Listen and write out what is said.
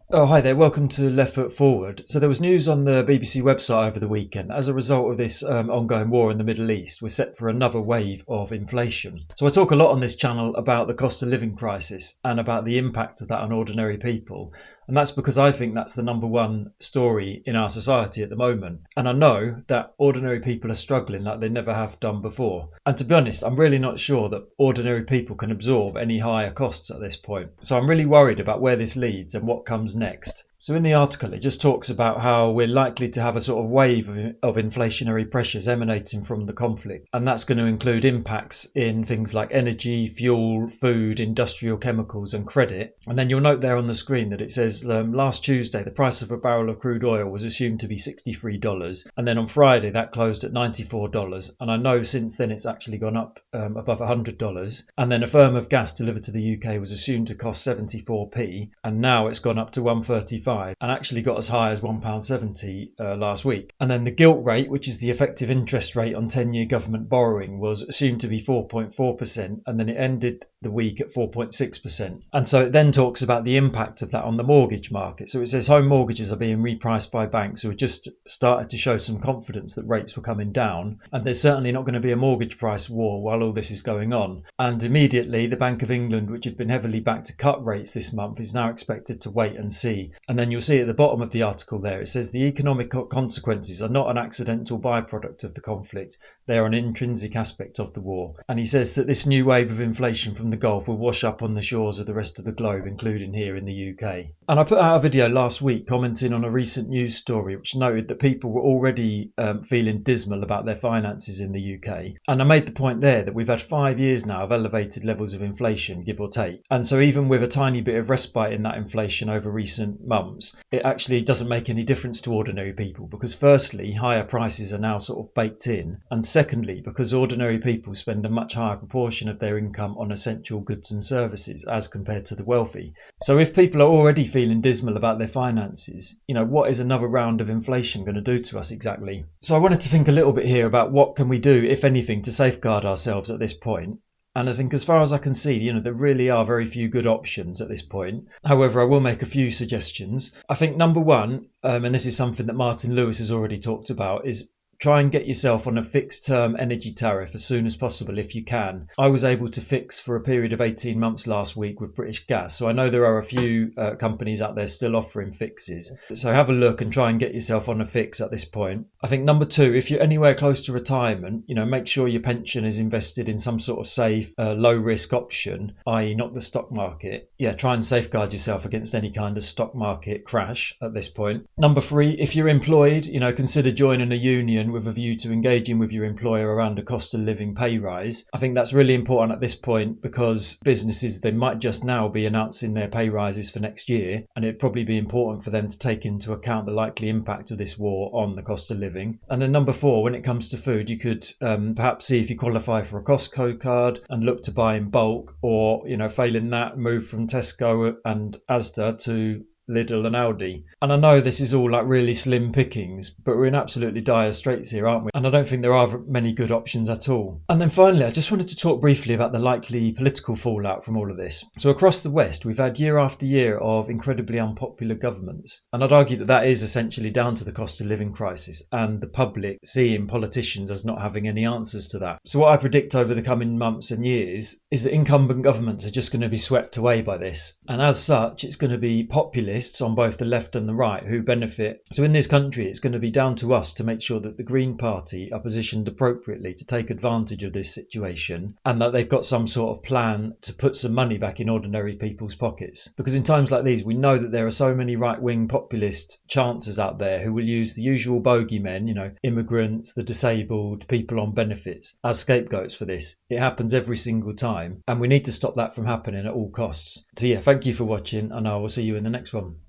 Oh, hi there. Welcome to Left Foot Forward. So there was news on the BBC website over the weekend. As a result of this ongoing war in the Middle East, we're set for another wave of inflation. So I talk a lot on this channel about the cost of living crisis and about the impact of that on ordinary people. And that's because I think that's the number one story in our society at the moment. And I know that ordinary people are struggling like they never have done before. And to be honest, I'm really not sure that ordinary people can absorb any higher costs at this point. So I'm really worried about where this leads and what comes next. So in the article, it just talks about how we're likely to have a sort of wave of inflationary pressures emanating from the conflict. And that's going to include impacts in things like energy, fuel, food, industrial chemicals and credit. And then you'll note there on the screen that it says last Tuesday, the price of a barrel of crude oil was assumed to be $63. And then on Friday, that closed at $94. And I know since then it's actually gone up above $100. And then a firm of gas delivered to the UK was assumed to cost 74p. And now it's gone up to 135 and actually got as high as £1.70 last week. And then the gilt rate, which is the effective interest rate on 10-year government borrowing, was assumed to be 4.4%, and then it ended the week at 4.6%. And so it then talks about the impact of that on the mortgage market. So it says home mortgages are being repriced by banks who have just started to show some confidence that rates were coming down. And there's certainly not going to be a mortgage price war while all this is going on. And immediately, the Bank of England, which had been heavily backed to cut rates this month, is now expected to wait and see. And then you'll see at the bottom of the article there, it says the economic consequences are not an accidental byproduct of the conflict. They are an intrinsic aspect of the war. And he says that this new wave of inflation from the Gulf will wash up on the shores of the rest of the globe, including here in the UK. And I put out a video last week commenting on a recent news story which noted that people were already feeling dismal about their finances in the UK. And I made the point there that we've had 5 years now of elevated levels of inflation, give or take. And so even with a tiny bit of respite in that inflation over recent months, it actually doesn't make any difference to ordinary people because firstly, higher prices are now sort of baked in. And secondly, because ordinary people spend a much higher proportion of their income on essential goods and services as compared to the wealthy. So if people are already feeling dismal about their finances, what is another round of inflation going to do to us exactly? So I wanted to think a little bit here about what can we do, if anything, to safeguard ourselves at this point. And I think as far as I can see, there really are very few good options at this point. However, I will make a few suggestions. I think number one, and this is something that Martin Lewis has already talked about, is try and get yourself on a fixed term energy tariff as soon as possible if you can. I was able to fix for a period of 18 months last week with British Gas. So I know there are a few companies out there still offering fixes. So have a look and try and get yourself on a fix at this point. I think number two, if you're anywhere close to retirement, make sure your pension is invested in some sort of safe, low risk option, i.e. not the stock market. Yeah, try and safeguard yourself against any kind of stock market crash at this point. Number three, if you're employed, consider joining a union with a view to engaging with your employer around a cost of living pay rise. I think that's really important at this point because businesses, they might just now be announcing their pay rises for next year, and it'd probably be important for them to take into account the likely impact of this war on the cost of living. And then number four, when it comes to food, you could perhaps see if you qualify for a Costco card and look to buy in bulk, or failing that, move from Tesco and Asda to Lidl and Aldi. And I know this is all like really slim pickings, but we're in absolutely dire straits here, aren't we? And I don't think there are many good options at all. And then finally, I just wanted to talk briefly about the likely political fallout from all of this. So across the West, we've had year after year of incredibly unpopular governments. And I'd argue that is essentially down to the cost of living crisis and the public seeing politicians as not having any answers to that. So what I predict over the coming months and years is that incumbent governments are just going to be swept away by this. And as such, it's going to be populist on both the left and the right who benefit. So in this country, it's going to be down to us to make sure that the Green Party are positioned appropriately to take advantage of this situation and that they've got some sort of plan to put some money back in ordinary people's pockets. Because in times like these, we know that there are so many right-wing populist chancers out there who will use the usual bogeymen, immigrants, the disabled, people on benefits, as scapegoats for this. It happens every single time, and we need to stop that from happening at all costs. So yeah, thank you for watching, and I will see you in the next one.